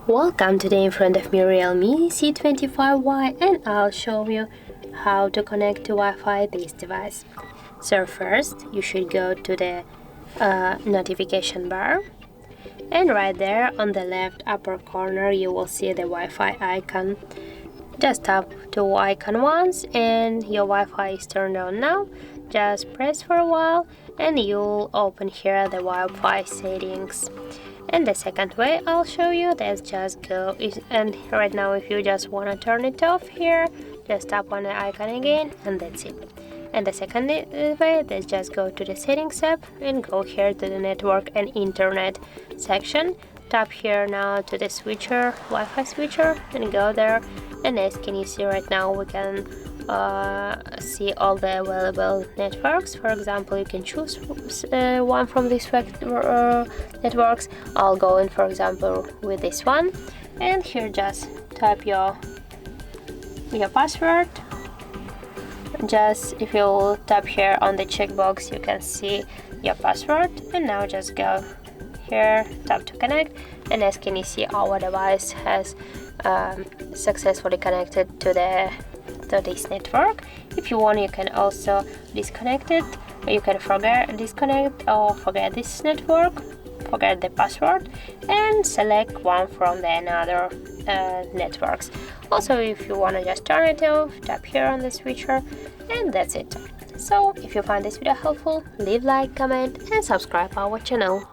Welcome, today in front of me Realme C25Y, and I'll show you how to connect to Wi-Fi this device. So first you should go to the notification bar, and right there on the left upper corner you will see the Wi-Fi icon. Just tap to icon once and your Wi-Fi is turned on now. Just press for a while and you'll open here the Wi-Fi settings. And the second way I'll show you, let's just go, and right now if you just want to turn it off here, just tap on the icon again and that's it. And the second way, let's just go to the settings app and go here to the network and internet section. Tap here now to the switcher, Wi-Fi switcher, and go there. And as can you see right now, we can see all the available networks. For example, you can choose one from these networks. I'll go in, for example, with this one, and here just type your password. Just if you tap here on the checkbox, you can see your password, and now just go here, tap to connect, and as can you see, our device has successfully connected to this network. If you want, you can also disconnect it. You can disconnect or forget this network, forget the password, and select one from the another networks. Also, if you want to just turn it off, tap here on the switcher, and that's it. So if you find this video helpful, leave like, comment, and subscribe our channel.